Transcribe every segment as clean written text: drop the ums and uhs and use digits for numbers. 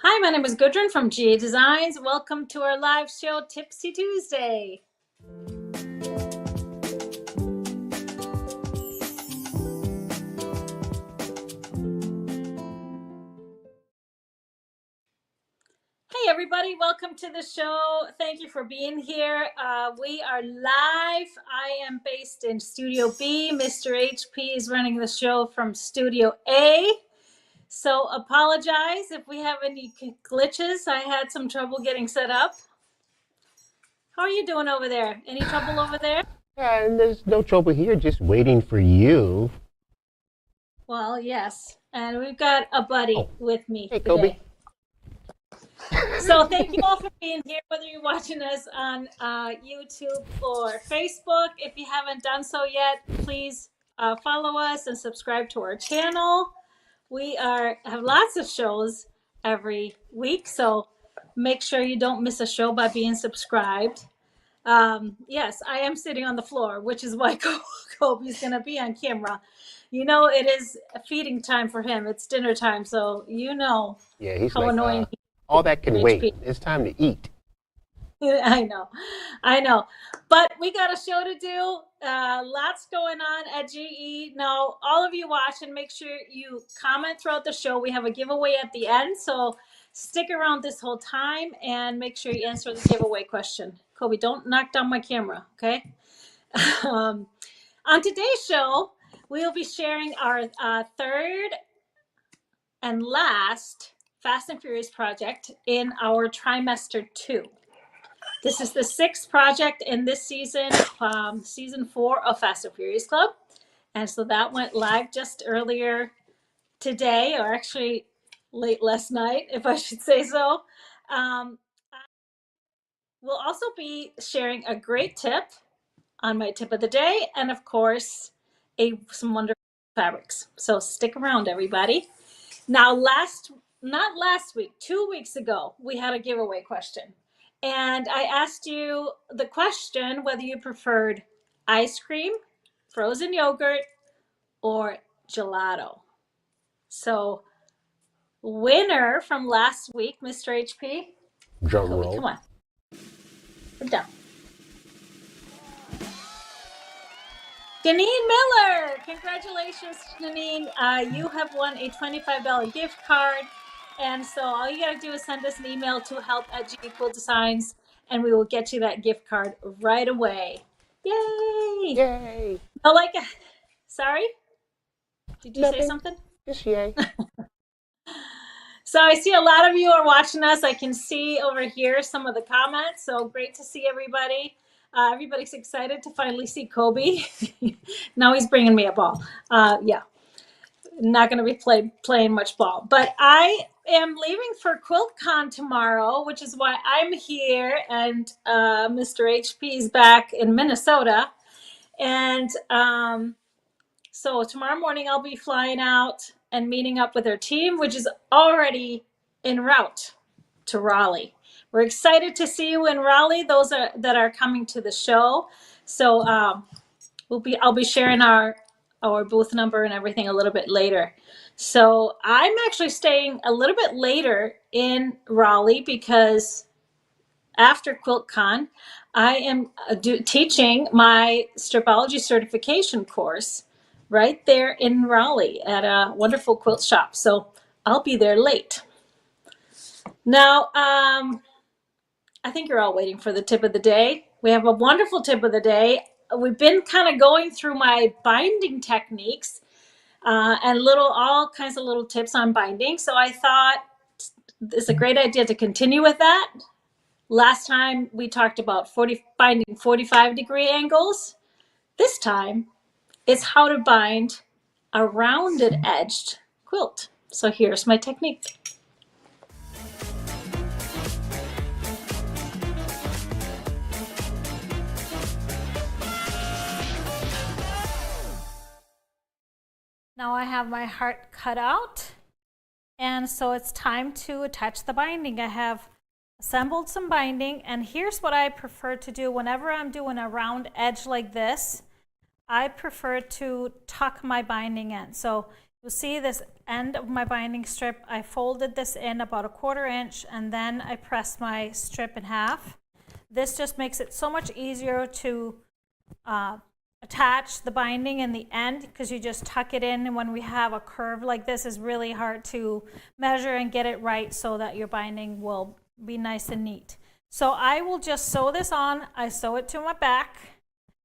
Hi, my name is Gudrun from GA Designs. Welcome to our live show, Tipsy Tuesday. Hey, everybody, welcome to the show. Thank you for being here. We are live. I am based in Studio B. Mr. HP is running the show from Studio A. So apologize if we have any glitches. I had some trouble getting set up. How are you doing over there? Any trouble over there? And there's no trouble here, just waiting for you. Well, yes. And we've got a buddy Oh, with me hey, today. Kobe. So thank you all for being here, whether you're watching us on YouTube or Facebook. If you haven't done so yet, please follow us and subscribe to our channel. We have lots of shows every week, so make sure you don't miss a show by being subscribed. Yes, I am sitting on the floor, which is why Kobe's going to be on camera. You know, it is feeding time for him. It's dinner time, so you know Yeah, he's how like, annoying he all is, that can Mr. wait. HP. It's time to eat. I know. But we got a show to do. Lots going on at GE. Now, all of you watching, make sure you comment throughout the show. We have a giveaway at the end, so stick around this whole time and make sure you answer the giveaway question. Kobe, don't knock down my camera, okay? On today's show, we will be sharing our third and last Fast and Furious project in our trimester 2. This is the sixth project in this season, season 4 of Fast and Furious Club. And so that went live just earlier today, or actually late last night, if I should say so. We'll also be sharing a great tip on my tip of the day, and of course, some wonderful fabrics. So stick around, everybody. Now, not last week, 2 weeks ago, we had a giveaway question. And I asked you the question whether you preferred ice cream, frozen yogurt, or gelato. So, winner from last week, Mr. HP. Drum Kobe, roll. come on. Put down. Janine Miller. Congratulations, Janine. You have won a $25 gift card. And so all you got to do is send us an email to help@GQuiltDesigns, and we will get you that gift card right away. Yay! Yay. Sorry? Did you say Nothing. something? Just yay. So I see a lot of you are watching us. I can see over here some of the comments. So great to see everybody. Everybody's excited to finally see Kobe. Now he's bringing me a ball. Yeah, not going to be playing much ball. But I am leaving for QuiltCon tomorrow, which is why I'm here. And Mr. HP is back in Minnesota. And so tomorrow morning I'll be flying out and meeting up with our team, which is already en route to Raleigh. We're excited to see you in Raleigh, those that are coming to the show. So I'll be sharing our booth number and everything a little bit later. So I'm actually staying a little bit later in Raleigh because after QuiltCon, I am teaching my Stripology certification course right there in Raleigh at a wonderful quilt shop. So I'll be there late. Now, I think you're all waiting for the tip of the day. We have a wonderful tip of the day. We've been kind of going through my binding techniques and all kinds of little tips on binding. So I thought it's a great idea to continue with that. Last time we talked about binding 45-degree angles. This time it's how to bind a rounded edged quilt. So here's my technique. Now I have my heart cut out, and so it's time to attach the binding. I have assembled some binding, and here's what I prefer to do whenever I'm doing a round edge like this. I prefer to tuck my binding in. So You'll see this end of my binding strip, I folded this in about 1/4 inch and then I pressed my strip in half. This just makes it so much easier to attach the binding in the end because you just tuck it in, and when we have a curve like this, it's really hard to measure and get it right so that your binding will be nice and neat. So I will just sew this on. I sew it to my back.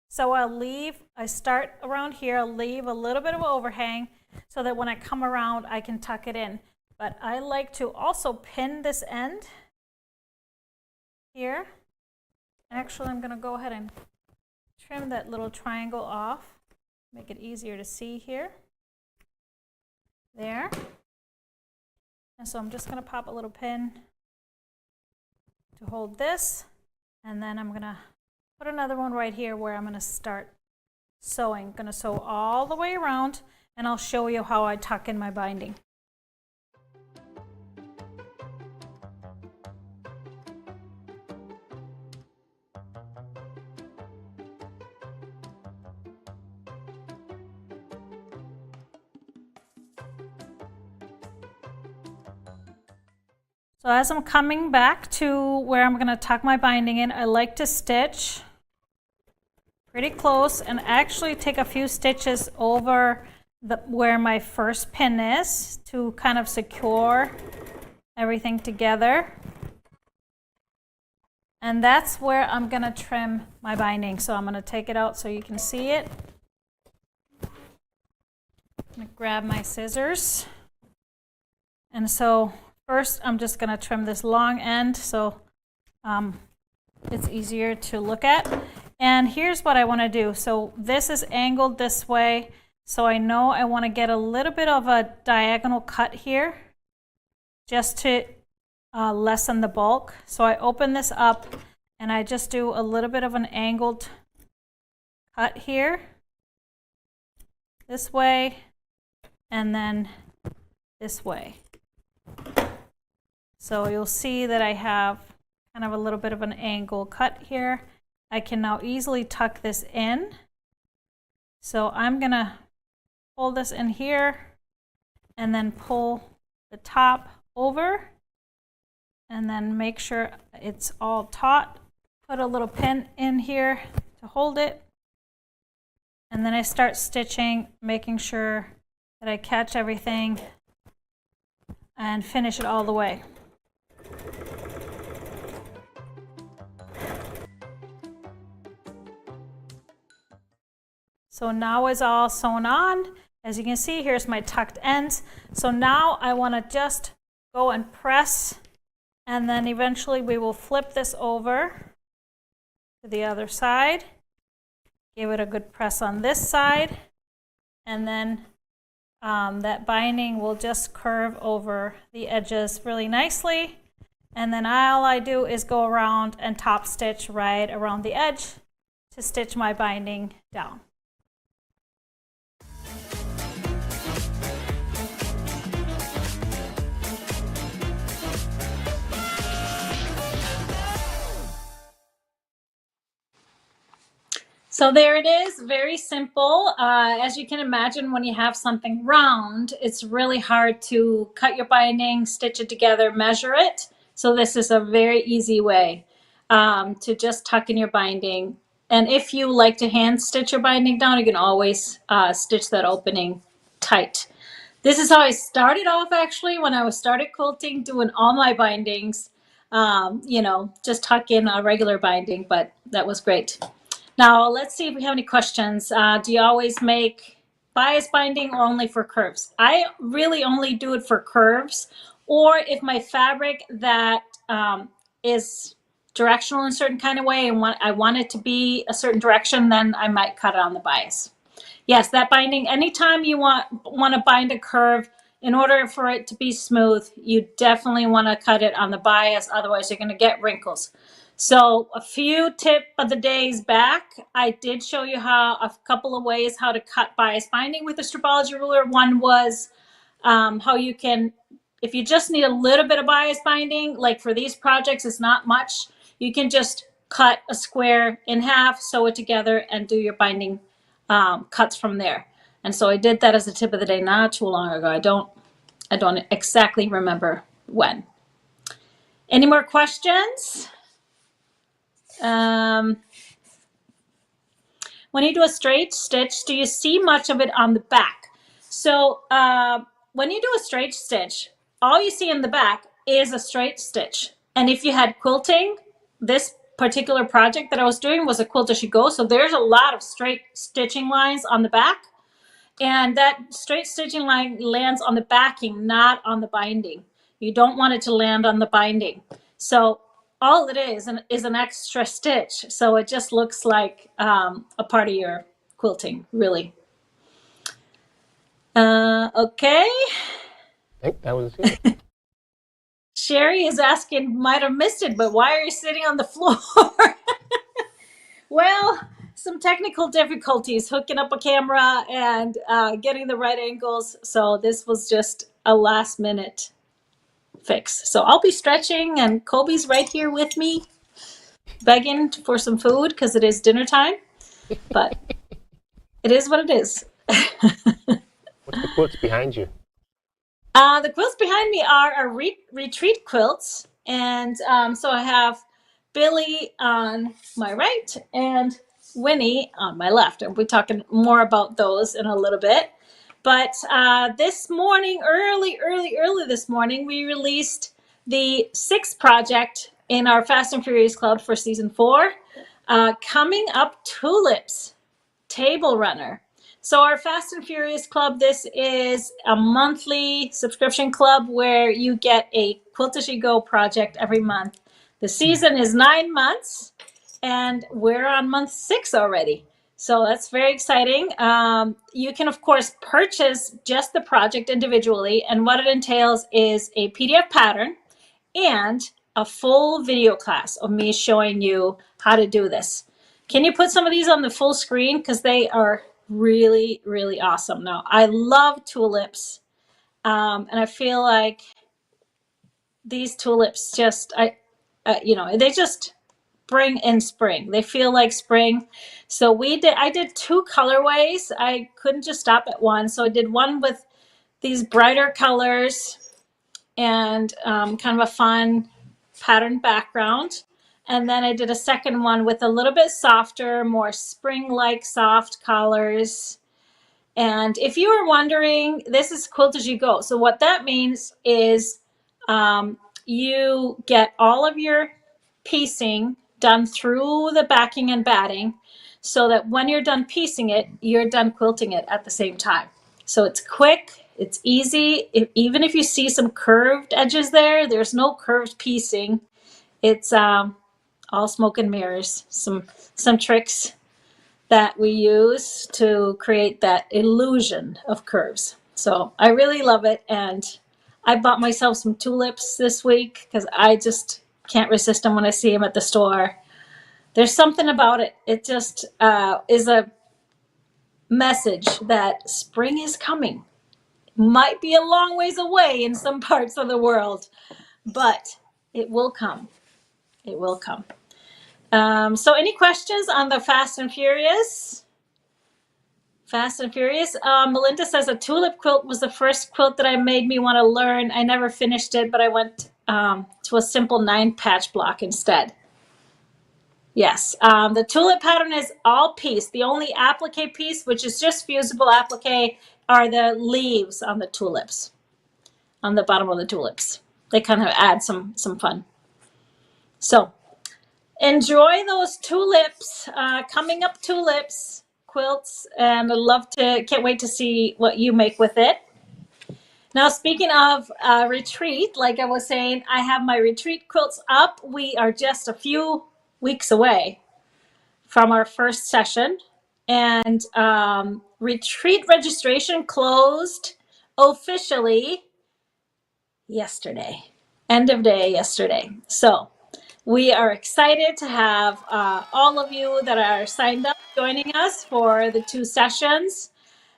So I start around here, I'll leave a little bit of overhang so that when I come around, I can tuck it in. But I like to also pin this end here. Actually, I'm gonna go ahead and trim that little triangle off, make it easier to see here. There. And so I'm just gonna pop a little pin to hold this, and then I'm gonna put another one right here where I'm gonna start sewing. I'm gonna sew all the way around, and I'll show you how I tuck in my binding. So as I'm coming back to where I'm going to tuck my binding in, I like to stitch pretty close and actually take a few stitches over where my first pin is to kind of secure everything together. And that's where I'm going to trim my binding. So I'm going to take it out so you can see it. I'm going to grab my scissors. And so first, I'm just going to trim this long end so it's easier to look at. And here's what I want to do. So this is angled this way, so I know I want to get a little bit of a diagonal cut here just to lessen the bulk. So I open this up and I just do a little bit of an angled cut here, this way, and then this way. So you'll see that I have kind of a little bit of an angle cut here. I can now easily tuck this in. So I'm gonna pull this in here and then pull the top over and then make sure it's all taut. Put a little pin in here to hold it. And then I start stitching, making sure that I catch everything and finish it all the way. So now it's all sewn on. As you can see, here's my tucked ends. So now I want to just go and press, and then eventually we will flip this over to the other side. Give it a good press on this side, and then that binding will just curve over the edges really nicely. And then all I do is go around and top stitch right around the edge to stitch my binding down. So there it is, very simple. As you can imagine, when you have something round, it's really hard to cut your binding, stitch it together, measure it. So this is a very easy way to just tuck in your binding. And if you like to hand stitch your binding down, you can always stitch that opening tight. This is how I started off actually when I started quilting, doing all my bindings, you know, just tuck in a regular binding, but that was great. Now, let's see if we have any questions. Do you always make bias binding or only for curves? I really only do it for curves, or if my fabric that is directional in a certain kind of way and I want it to be a certain direction, then I might cut it on the bias. Yes, that binding, anytime you want to bind a curve, in order for it to be smooth, you definitely want to cut it on the bias, otherwise you're going to get wrinkles. So a few tip of the days back, I did show you a couple of ways how to cut bias binding with a Stripology ruler. One was how you can, if you just need a little bit of bias binding, like for these projects, it's not much. You can just cut a square in half, sew it together, and do your binding cuts from there. And so I did that as a tip of the day not too long ago. I don't exactly remember when. Any more questions? When you do a straight stitch, do you see much of it on the back? So when you do a straight stitch, all you see in the back is a straight stitch. And if you had quilting, this particular project that I was doing was a quilt as you go. So there's a lot of straight stitching lines on the back. And that straight stitching line lands on the backing, not on the binding. You don't want it to land on the binding. So all it is an extra stitch. So it just looks like a part of your quilting, really. Okay. I think that was it. Sherry is asking, might have missed it, but why are you sitting on the floor? Well, some technical difficulties hooking up a camera and getting the right angles. So this was just a last minute fix. So I'll be stretching, and Kobe's right here with me, begging for some food because it is dinner time. But it is what it is. What's the quilts behind you? The quilts behind me are our retreat quilts. And so I have Billy on my right and Winnie on my left. And we'll be talking more about those in a little bit. But this morning, early this morning, we released the 6th project in our Fast and Furious Club for season 4. Coming Up Tulips Table Runner. So our Fast and Furious Club, this is a monthly subscription club where you get a Quilt As You Go project every month. The season is 9 months, and we're on month 6 already. So that's very exciting. You can, of course, purchase just the project individually, and what it entails is a PDF pattern and a full video class of me showing you how to do this. Can you put some of these on the full screen? Because they are really, really awesome. Now, I love tulips, and I feel like these tulips just, they just bring in spring. They feel like spring. So I did 2 colorways. I couldn't just stop at one. So I did one with these brighter colors and kind of a fun pattern background. And then I did a second one with a little bit softer, more spring-like soft colors. And if you were wondering, this is Quilt As You Go. So what that means is you get all of your piecing done through the backing and batting so that when you're done piecing it, you're done quilting it at the same time. So it's quick, it's easy. Even if you see some curved edges there, there's no curved piecing. It's all smoke and mirrors, some tricks that we use to create that illusion of curves. So I really love it. And I bought myself some tulips this week because I just can't resist them when I see them at the store. There's something about it. It just is a message that spring is coming. Might be a long ways away in some parts of the world, but it will come. It will come. So any questions on the Fast and Furious? Fast and Furious. Melinda says a tulip quilt was the first quilt that I made me want to learn. I never finished it, but I went to a simple 9-patch block instead. Yes, the tulip pattern is all piece. The only applique piece, which is just fusible applique, are the leaves on the tulips, on the bottom of the tulips. They kind of add some fun. So enjoy those tulips, coming up tulips quilts, and can't wait to see what you make with it. Now, speaking of retreat, like I was saying, I have my retreat quilts up. We are just a few weeks away from our first session, and retreat registration closed officially yesterday, end of day yesterday. So we are excited to have all of you that are signed up joining us for the 2 sessions.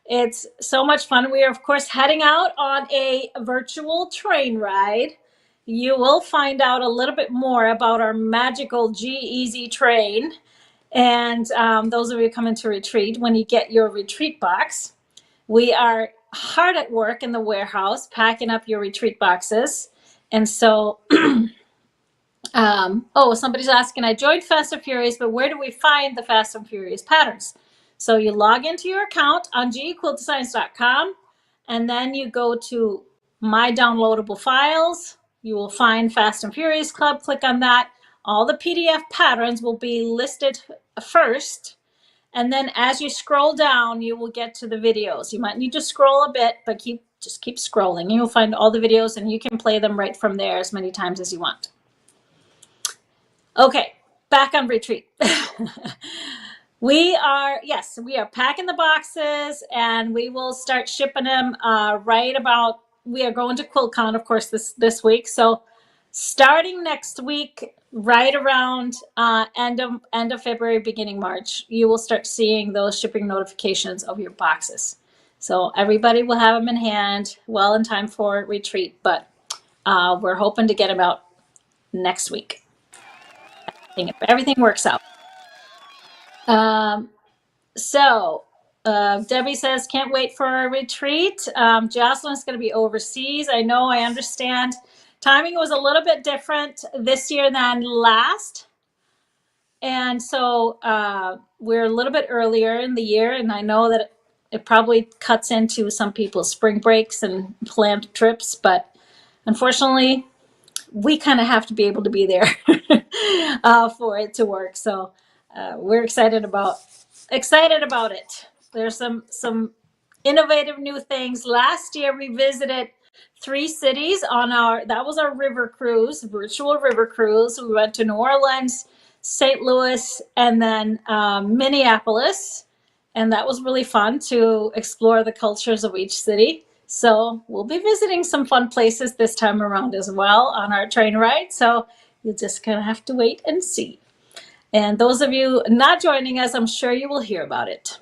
It's so much fun. We are, of course, heading out on a virtual train ride. You will find out a little bit more about our magical G-Easy train. And those of you coming to retreat, when you get your retreat box. we are hard at work in the warehouse packing up your retreat boxes. And so, oh, somebody's asking, I joined Fast and Furious, but where do we find the Fast and Furious patterns? So you log into your account on quiltdesigns.com, and then you go to My Downloadable Files. You will find Fast and Furious Club. Click on that. All the PDF patterns will be listed first. And then as you scroll down, you will get to the videos. You might need to scroll a bit, but just keep scrolling. You'll find all the videos, and you can play them right from there as many times as you want. Okay, back on retreat. We are packing the boxes, and we will start shipping them we are going to QuiltCon, of course, this week. So starting next week, right around end of February, beginning March, you will start seeing those shipping notifications of your boxes. So everybody will have them in hand well in time for retreat, but we're hoping to get them out next week. If everything works out. Debbie says, can't wait for our retreat. Jocelyn's going to be overseas. I know, I understand. Timing was a little bit different this year than last. And so we're a little bit earlier in the year, and I know that it probably cuts into some people's spring breaks and planned trips, but unfortunately, we kind of have to be able to be there for it to work. So we're excited about it. There's some innovative new things. Last year we visited 3 cities that was our river cruise, virtual river cruise. We went to New Orleans, St. Louis, and then Minneapolis. And that was really fun to explore the cultures of each city. So we'll be visiting some fun places this time around as well on our train ride. So you'll just kind of have to wait and see. And those of you not joining us, I'm sure you will hear about it.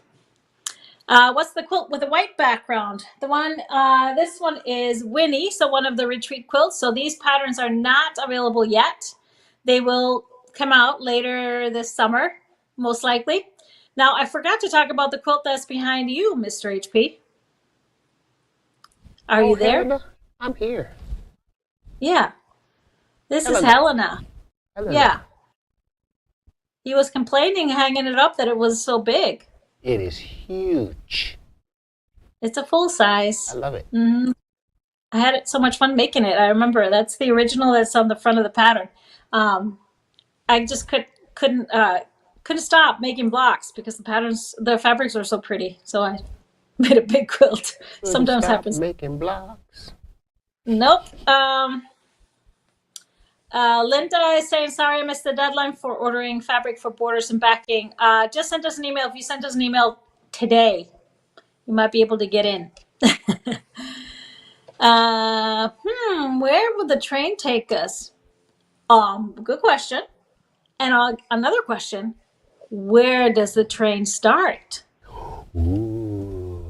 What's the quilt with a white background? This one is Winnie, so one of the retreat quilts. So these patterns are not available yet. They will come out later this summer, most likely. Now, I forgot to talk about the quilt that's behind you, Mr. HP. Are you there? Helena, I'm here. Yeah. This is Helena. Yeah. He was complaining, hanging it up, that it was so big. It is huge. It's a full size. I love it. Mm-hmm. I had so much fun making it. I remember that's the original that's on the front of the pattern. I just couldn't stop making blocks because the fabrics are so pretty. So I made a big quilt. Sometimes happens. Making blocks. Nope. Linda is saying, sorry, I missed the deadline for ordering fabric for borders and backing. Just send us an email. If you sent us an email today, you might be able to get in. Where would the train take us? Good question. And another question, where does the train start? Ooh.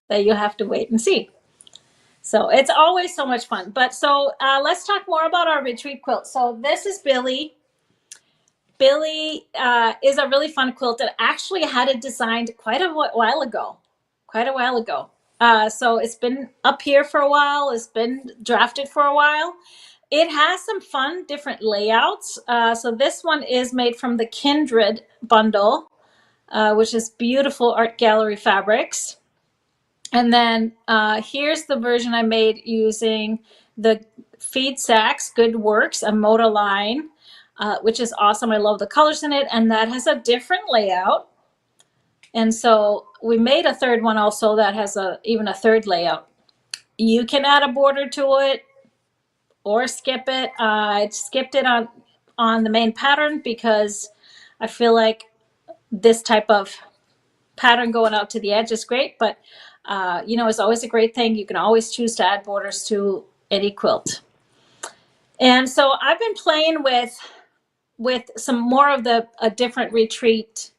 That you have to wait and see. So it's always so much fun. But so let's talk more about our retreat quilt. So this is Billy. Billy is a really fun quilt that actually had it designed quite a while ago. So it's been up here for a while. It's been drafted for a while. It has some fun different layouts. So this one is made from the Kindred bundle, which is beautiful art gallery fabrics. And then here's the version I made using the Feed Sacks Good Works, a Moda line, which is awesome. I love the colors in it, and that has a different layout. And so we made a third one also that has even a third layout. You can add a border to it or skip it. I skipped it on the main pattern because I feel like this type of pattern going out to the edge is great, but it's always a great thing. You can always choose to add borders to any quilt. And so I've been playing with some more of the different retreat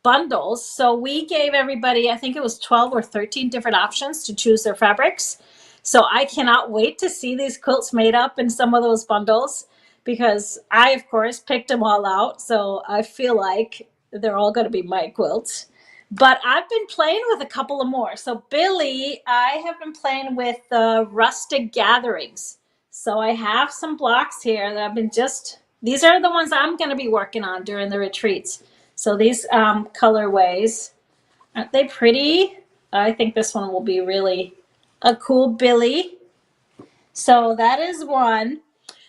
bundles. So we gave everybody, I think it was 12 or 13 different options to choose their fabrics. So I cannot wait to see these quilts made up in some of those bundles because I, of course, picked them all out. So I feel like they're all going to be my quilts. But I've been playing with a couple of more. So Billy, I have been playing with the rustic gatherings. So I have some blocks here that I've been these are the ones I'm going to be working on during the retreats. So these colorways, aren't they pretty? I think this one will be really a cool Billy. So that is one.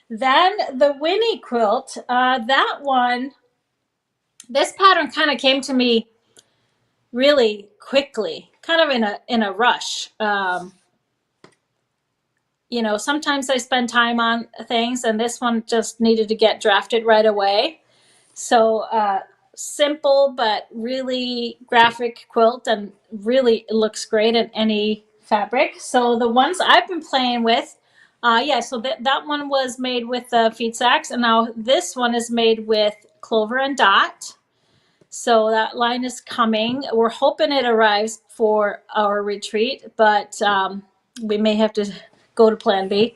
Then the Winnie quilt, that one, this pattern kind of came to me really quickly, kind of in a rush. You know, sometimes I spend time on things, and this one just needed to get drafted right away. So simple but really graphic quilt, and really it looks great in any fabric. So the ones I've been playing with, yeah, so that one was made with feed sacks, and now this one is made with clover and dot. So that line is coming. We're hoping it arrives for our retreat, but we may have to go to plan B.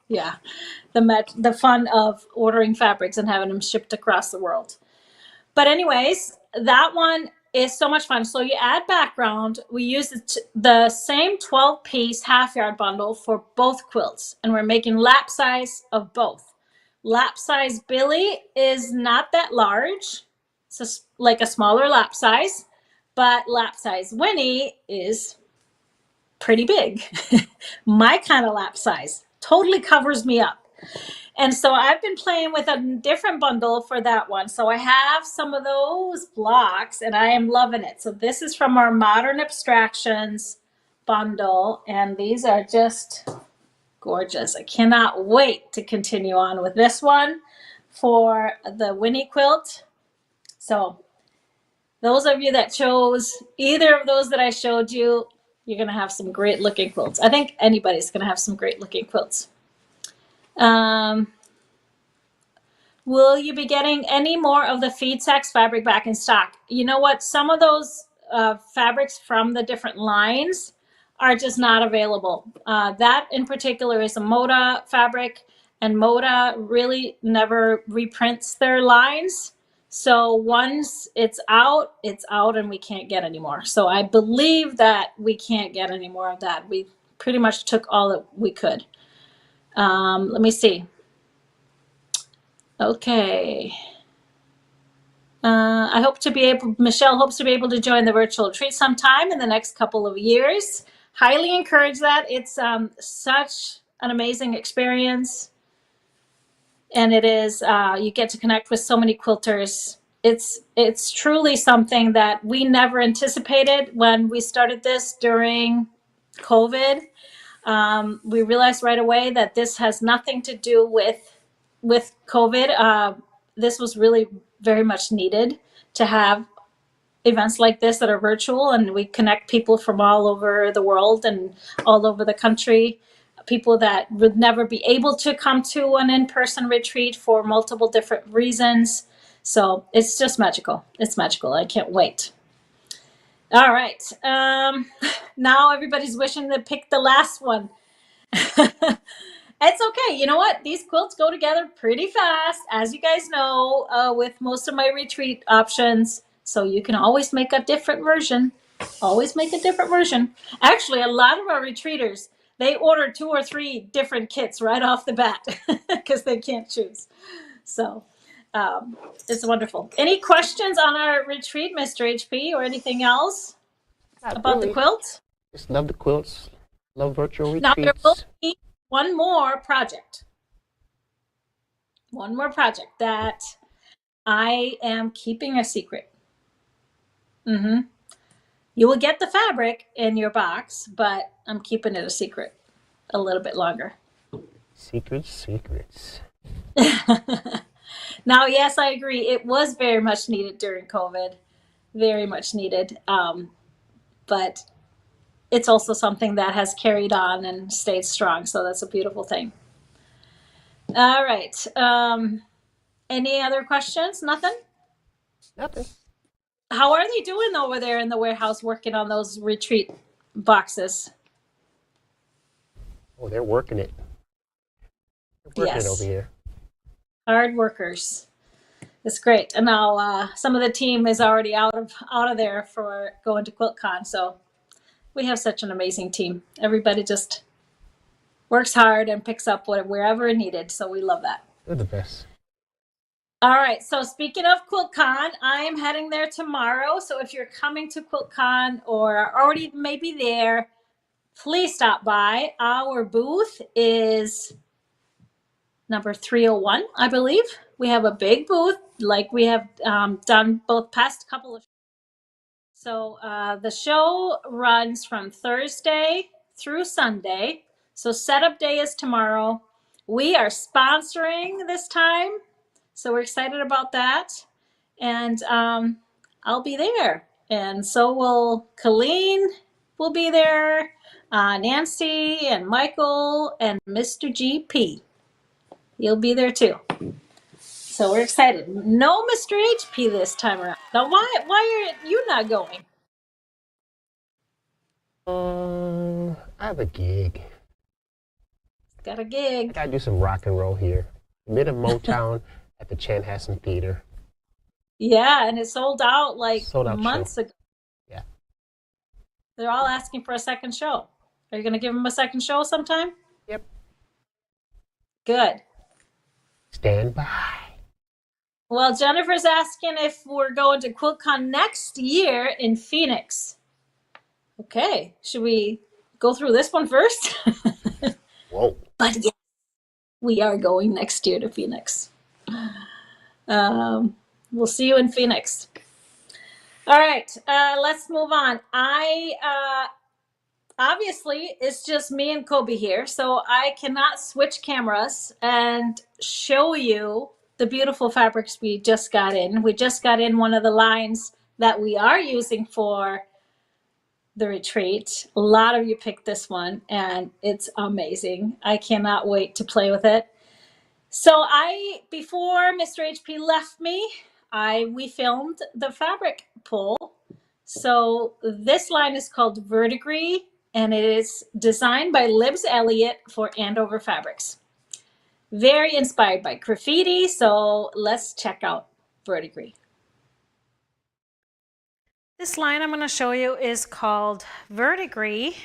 Yeah, the fun of ordering fabrics and having them shipped across the world. But anyways, that one is so much fun. So you add background. We use the same 12-piece half-yard bundle for both quilts, and we're making lap size of both. Lap size Billy is not that large. It's like a smaller lap size, but lap size Winnie is pretty big. My kind of lap size totally covers me up. And so I've been playing with a different bundle for that one. So I have some of those blocks and I am loving it. So this is from our Modern Abstractions bundle, and these are just gorgeous. I cannot wait to continue on with this one for the Winnie quilt. So those of you that chose either of those that I showed you, you're going to have some great looking quilts. I think anybody's going to have some great looking quilts. Will you be getting any more of the feed sacks fabric back in stock? You know what? Some of those fabrics from the different lines are just not available. That in particular is a Moda fabric, and Moda really never reprints their lines. So once it's out, and we can't get any more. So I believe that we can't get any more of that. We pretty much took all that we could. Let me see. Okay. I hope to be able, Michelle hopes to be able to join the virtual retreat sometime in the next couple of years. Highly encourage that. It's such an amazing experience. And it is, you get to connect with so many quilters. It's truly something that we never anticipated when we started this during COVID. We realized right away that this has nothing to do with COVID. This was really very much needed to have events like this that are virtual, and we connect people from all over the world and all over the country, people that would never be able to come to an in-person retreat for multiple different reasons. So it's just magical. It's magical. I can't wait. All right. Now everybody's wishing to pick the last one. It's okay. You know what? These quilts go together pretty fast, as you guys know, with most of my retreat options. So you can always make a different version. Always make a different version. Actually, a lot of our retreaters, they order 2 or 3 different kits right off the bat because they can't choose. So it's wonderful. Any questions on our retreat, Mr. HP, or anything else about the quilt? Just love the quilts. Love virtual Now, there will retreats. be one more project. One more project that I am keeping a secret. You will get the fabric in your box, but I'm keeping it a secret a little bit longer. Secrets. Now, yes, I agree. It was very much needed during COVID. Very much needed. But it's also something that has carried on and stayed strong. So that's a beautiful thing. All right. Any other questions? Nothing? Nothing. How are they doing over there in the warehouse working on those retreat boxes? Oh, they're working it. They're working it over here. Hard workers. It's great. And now some of the team is already out of there for going to QuiltCon. So we have such an amazing team. Everybody just works hard and picks up wherever needed. So we love that. They're the best. All right. So speaking of QuiltCon, I am heading there tomorrow. So if you're coming to QuiltCon or are already maybe there, please stop by. Our booth is number 301, I believe. We have a big booth like we have done both past couple of. So the show runs from Thursday through Sunday. So setup day is tomorrow. We are sponsoring this time. So we're excited about that. And I'll be there. And so will Colleen will be there, Nancy and Michael and Mr. GP. He'll be there too. So we're excited. No Mr. HP this time around. Now why are you not going? I have a gig. Got a I gig. gotta do some rock and roll here. Mid of Motown at the Chanhassen Theater. Yeah, and it sold out like Sold out months show. ago. Yeah. They're all asking for a second show. Are you going to give them a second show sometime? Yep. Good. Stand by. Well, Jennifer's asking if we're going to QuiltCon next year in Phoenix. Okay, should we go through this one first? Whoa. But yes, we are going next year to Phoenix. We'll see you in Phoenix. All right, let's move on. Obviously, it's just me and Kobe here, so I cannot switch cameras and show you the beautiful fabrics we just got in. We just got in one of the lines that we are using for the retreat. A lot of you picked this one, and it's amazing. I cannot wait to play with it. So before Mr. HP left me, we filmed the fabric pull. So this line is called Verdigris, and it is designed by Libs Elliott for Andover Fabrics. Very inspired by graffiti, so let's check out Verdigris. This line I'm going to show you is called Verdigris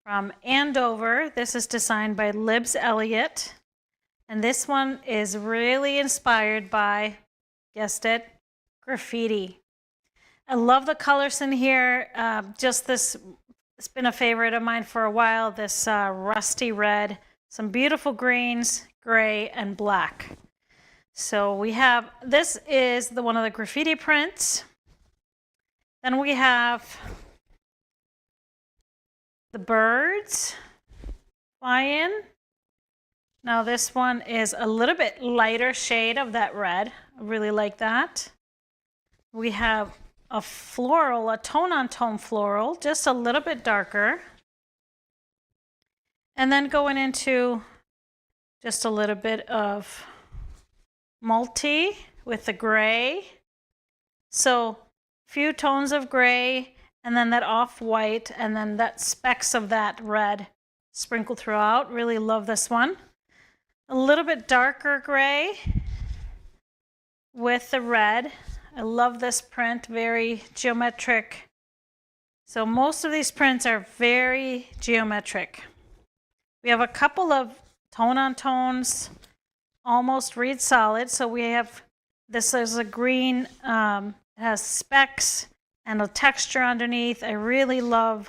from Andover. This is designed by Libs Elliott, and this one is really inspired by, guessed it, graffiti. I love the colors in here. Just this, it's been a favorite of mine for a while. This rusty red, some beautiful greens, gray, and black. So we have, this is one of the graffiti prints. Then we have the birds flying. Now this one is a little bit lighter shade of that red. I really like that. We have a floral, a tone-on-tone floral, just a little bit darker. And then going into just a little bit of multi with the gray. So few tones of gray, and then that off-white, and then that specks of that red sprinkled throughout. Really love this one. A little bit darker gray with the red. I love this print, very geometric. So most of these prints are very geometric. We have a couple of tone-on-tones, almost reed solid. So we have, this is a green, it has specks and a texture underneath. I really love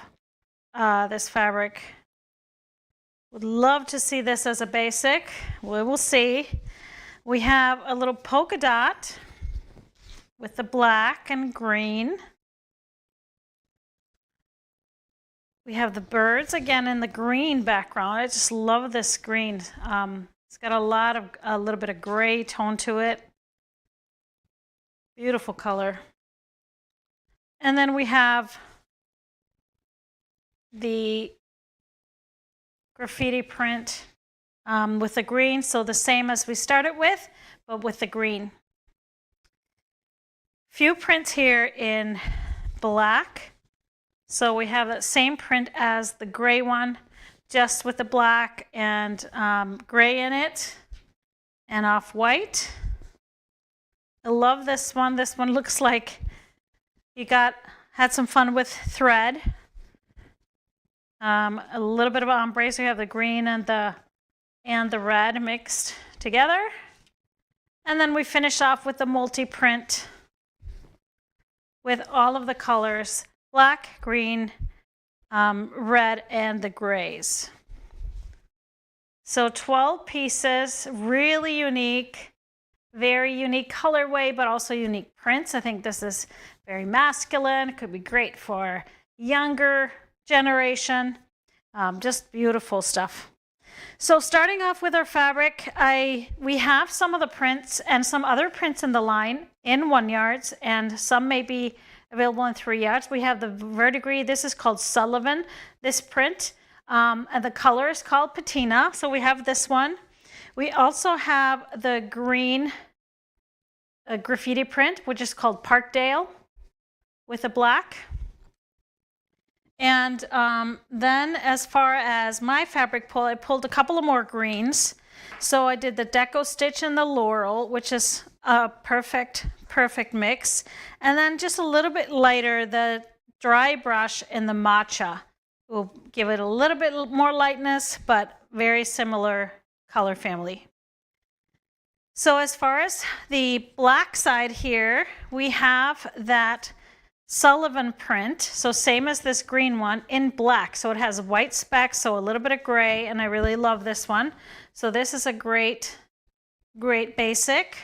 this fabric. Would love to see this as a basic. We will see. We have a little polka dot with the black and green. We have the birds again in the green background. I just love this green. It's got a little bit of gray tone to it. Beautiful color. And then we have the graffiti print with the green. So the same as we started with, but with the green. Few prints here in black. So we have that same print as the gray one, just with the black and gray in it and off-white. I love this one. This one looks like you had some fun with thread. A little bit of ombre, so you have the green and the red mixed together. And then we finish off with the multi-print with all of the colors, black, green, red, and the grays. So 12 pieces, really unique, very unique colorway, but also unique prints. I think this is very masculine. It could be great for younger generation. Just beautiful stuff. So starting off with our fabric, we have some of the prints and some other prints in the line in 1 yards, and some may be available in 3 yards. We have the verdigris. This is called Sullivan, this print. And the color is called patina. So we have this one. We also have the green graffiti print, which is called Parkdale with a black. And then as far as my fabric pull, I pulled a couple of more greens. So I did the deco stitch and the laurel, which is a perfect mix. And then just a little bit lighter, the dry brush and the matcha will give it a little bit more lightness, but very similar color family. So as far as the black side here, we have that Sullivan print, so same as this green one in black. So it has white specks, so a little bit of gray, and I really love this one. So this is a great basic.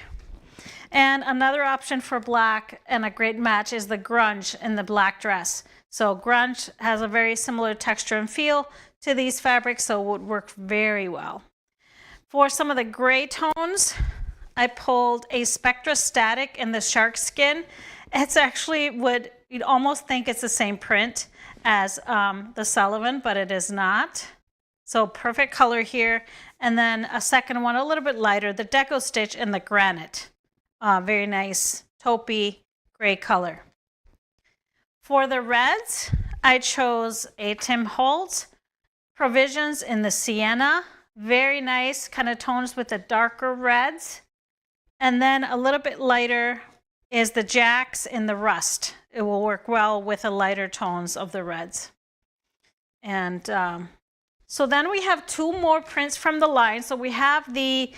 And another option for black and a great match is the grunge in the black dress. So grunge has a very similar texture and feel to these fabrics, so it would work very well. For some of the gray tones, I pulled a Spectra Static in the shark skin. It's actually you'd almost think it's the same print as the Sullivan, but it is not. So perfect color here. And then a second one, a little bit lighter, the Deco Stitch in the Granite. Very nice taupey gray color. For the reds, I chose a Tim Holtz Provisions in the Sienna. Very nice kind of tones with the darker reds. And then a little bit lighter is the Jacks in the Rust. It will work well with the lighter tones of the reds. And so then we have two more prints from the line. So we have the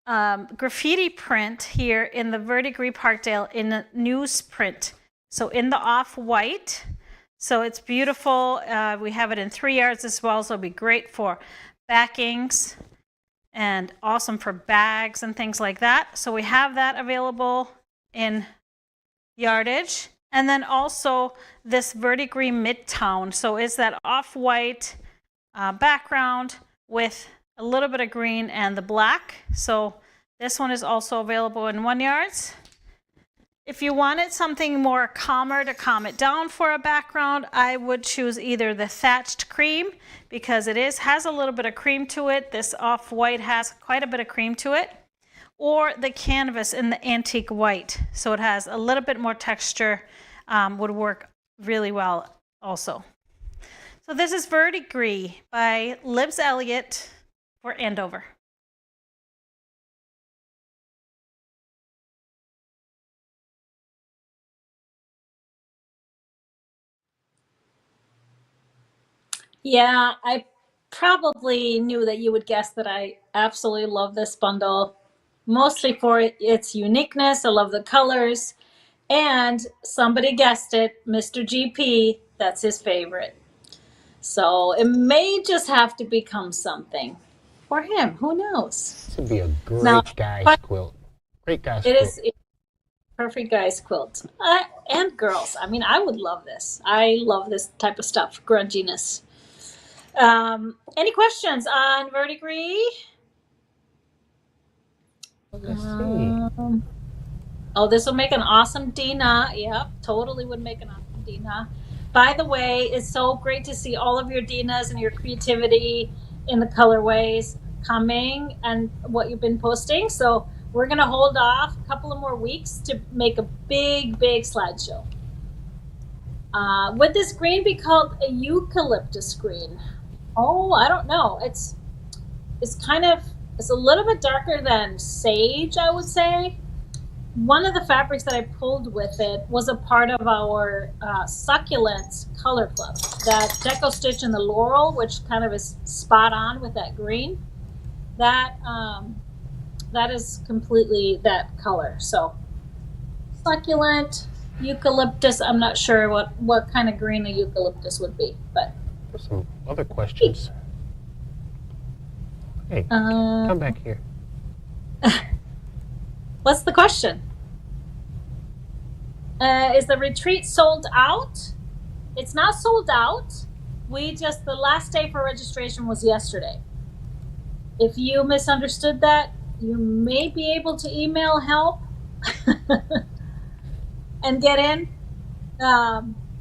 graffiti print here in the Verdigris Parkdale in the newsprint. So in the off-white. So it's beautiful. We have it in 3 yards as well. So it'll be great for backings and awesome for bags and things like that. So we have that available in yardage. And then also this Verdigris Midtown. So it's that off-white background with a little bit of green and the black. So this one is also available in 1 yards. If you wanted something more calmer to calm it down for a background, I would choose either the Thatched Cream, because it has a little bit of cream to it. This off-white has quite a bit of cream to it. Or the Canvas in the Antique White. So it has a little bit more texture, would work really well also. So this is Verdigris by Libs Elliott for Andover. Yeah, I probably knew that you would guess that I absolutely love this bundle, mostly for its uniqueness. I love the colors. And somebody guessed it, Mr. GP, that's his favorite. So it may just have to become something for him. Who knows? This would be a great Now, guy's quilt. Great guy's it quilt. is a perfect guy's quilt. And girls. I mean, I would love this. I love this type of stuff, grunginess. Any questions on Verdigris? Let's see. Oh, this will make an awesome Dina. Yep, totally would make an awesome Dina. By the way, it's so great to see all of your Dinas and your creativity in the colorways coming and what you've been posting. So we're going to hold off a couple of more weeks to make a big slideshow. Would this green be called a eucalyptus green? Oh, I don't know. It's a little bit darker than sage, I would say. one of the fabrics that I pulled with it was a part of our succulent color club. That deco stitch in the laurel, which kind of is spot on with that green. That that is completely that color. So succulent, eucalyptus. I'm not sure what kind of green a eucalyptus would be, but There's some other questions. Hey, come back here. What's the question? Is the retreat sold out? It's not sold out. The last day for registration was yesterday. If you misunderstood that, you may be able to email help and get in.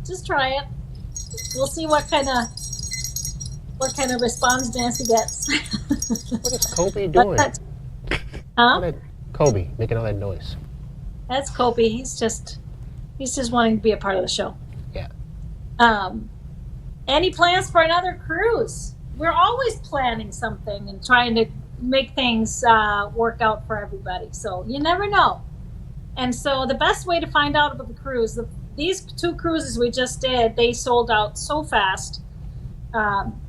Just try it. We'll see what kind of response Nancy gets. What is Kobe doing? Huh? Kobe making all that noise. That's Kobe. He's just wanting to be a part of the show. Yeah. Any plans for another cruise? We're always planning something and trying to make things work out for everybody. So you never know. And so the best way to find out about the cruise, these 2 cruises we just did, they sold out so fast.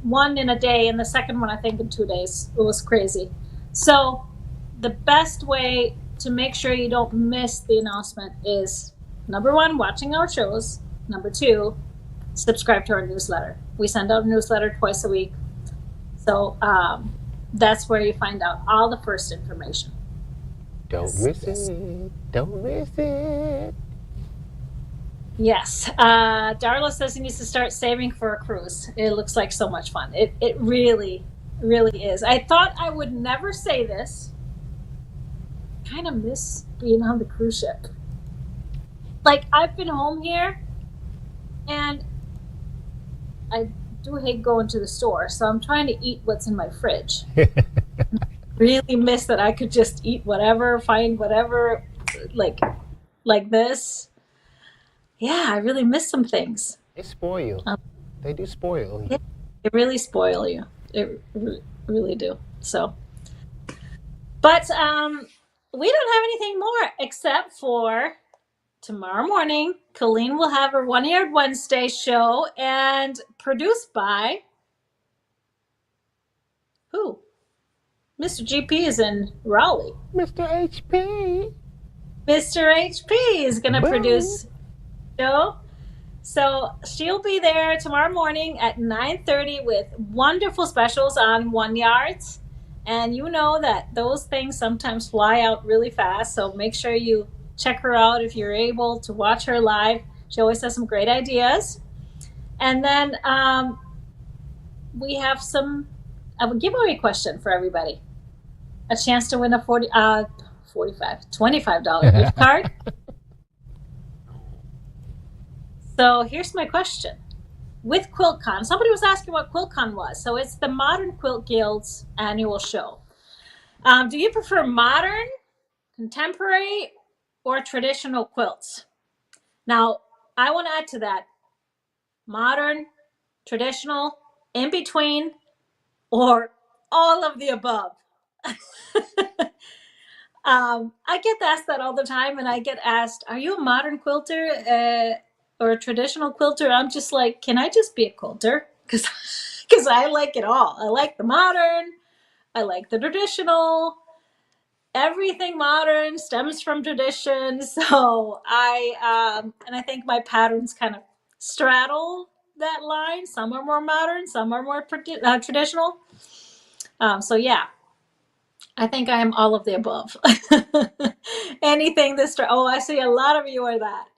One in a day, and the second one I think in 2 days. It was crazy. So the best way to make sure you don't miss the announcement is, number 1, watching our shows. Number 2, subscribe to our newsletter. We send out a newsletter twice a week. So that's where you find out all the first information. Don't miss it. Don't miss it. Yes. Darla says he needs to start saving for a cruise. It looks like so much fun. It really, really is. I thought I would never say this. I kind of miss being on the cruise ship. Like, I've been home here, and I do hate going to the store, so I'm trying to eat what's in my fridge. Really miss that I could just eat whatever, find whatever, like this. Yeah, I really miss some things. They spoil you. They do spoil you. Yeah, they really spoil you. It really do. So, but we don't have anything more except for tomorrow morning. Colleen will have her One Yard Wednesday show, and produced by who? Mr. GP is in Raleigh. Mr. HP. Mr. HP is going to produce the show. So she'll be there tomorrow morning at 9:30 with wonderful specials on 1 yards. And you know that those things sometimes fly out really fast. So make sure you check her out if you're able to watch her live. She always has some great ideas. And then we have a giveaway question for everybody. A chance to win a $25 gift card. So here's my question. With QuiltCon, somebody was asking what QuiltCon was. So it's the Modern Quilt Guild's annual show. Do you prefer modern, contemporary, or traditional quilts? Now, I want to add to that. Modern, traditional, in between, or all of the above. I get asked that all the time, and I get asked, are you a modern quilter or a traditional quilter? I'm just like, can I just be a quilter? Because I like it all. I like the modern. I like the traditional. Everything modern stems from tradition. So and I think my patterns kind of straddle that line. Some are more modern, some are more traditional. So yeah, I think I am all of the above. Anything this, I see a lot of you are that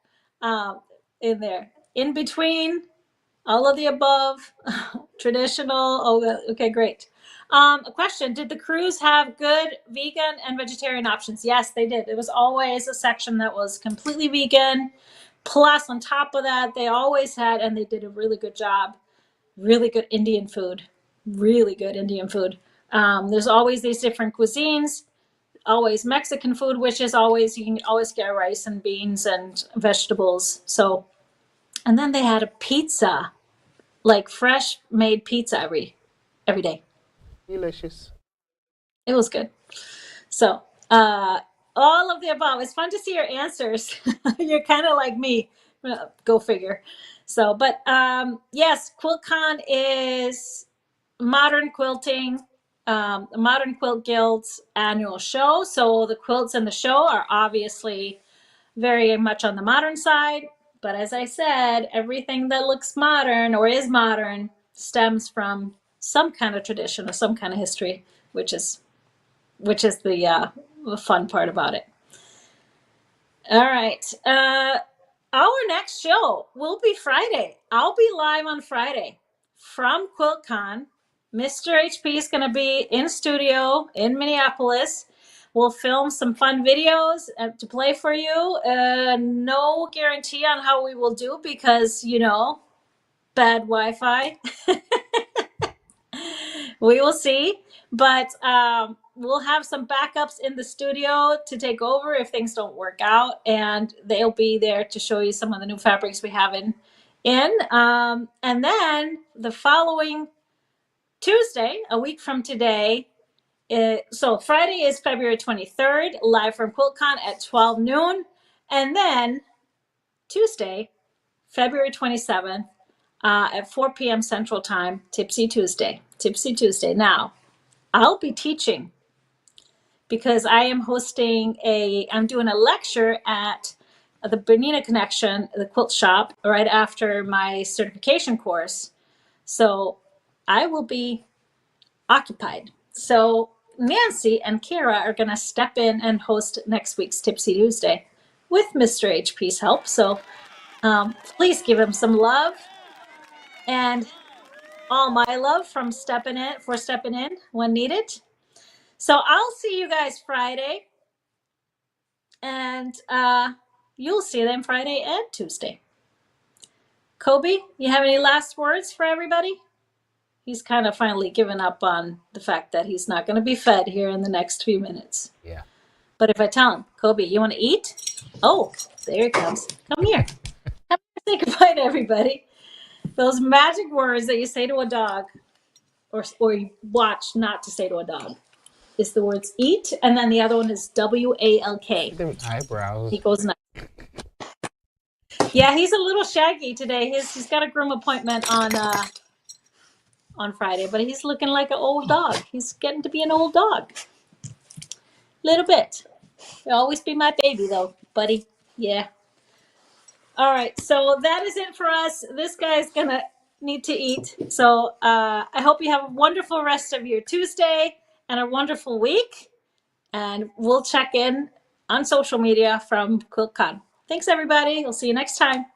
in there. In between, all of the above, traditional. Oh, okay, great. A question, did the cruise have good vegan and vegetarian options? Yes, they did. It was always a section that was completely vegan. Plus, on top of that, they always had, and they did a really good job, really good Indian food. Really good Indian food. There's always these different cuisines, always Mexican food, which is always, you can always get rice and beans and vegetables. So, and then they had a pizza, like fresh made pizza every day. Delicious. It was good. So, All of the above. It's fun to see your answers. You're kind of like me. Go figure. So, but yes, QuiltCon is modern quilting, Modern Quilt Guild's annual show. So the quilts in the show are obviously very much on the modern side. But as I said, everything that looks modern or is modern stems from some kind of tradition or some kind of history, which is the fun part about it. All right. Our next show will be Friday. I'll be live on Friday from QuiltCon. Mr. HP is going to be in studio in Minneapolis. We'll film some fun videos to play for you. No guarantee on how we will do because, bad Wi-Fi. We will see, but we'll have some backups in the studio to take over if things don't work out, and they'll be there to show you some of the new fabrics we have in. And then the following Tuesday, a week from today, so Friday is February 23rd, live from QuiltCon at 12 noon, and then Tuesday, February 27th, at 4 p.m. Central Time, Tipsy Tuesday. Tipsy Tuesday. Now, I'll be teaching because I am I'm doing a lecture at the Bernina Connection, the quilt shop, right after my certification course. So I will be occupied. So Nancy and Kara are going to step in and host next week's Tipsy Tuesday with Mr. HP's help. So please give him some love and all my love for stepping in when needed. So I'll see you guys Friday, and you'll see them Friday and Tuesday. Kobe, you have any last words for everybody? He's kind of finally given up on the fact that he's not going to be fed here in the next few minutes. Yeah. But if I tell him, Kobe, you want to eat? Oh, there he comes. Come here. Say goodbye to everybody. Those magic words that you say to a dog, or you watch not to say to a dog, is the words eat, and then the other one is WALK. Them eyebrows. He goes nuts. Yeah, he's a little shaggy today. He's got a groom appointment on Friday, but he's looking like an old dog. He's getting to be an old dog. Little bit. He'll always be my baby though, buddy. Yeah. All right, so that is it for us. This guy's gonna need to eat. So I hope you have a wonderful rest of your Tuesday and a wonderful week. And we'll check in on social media from QuiltCon. Thanks, everybody. We'll see you next time.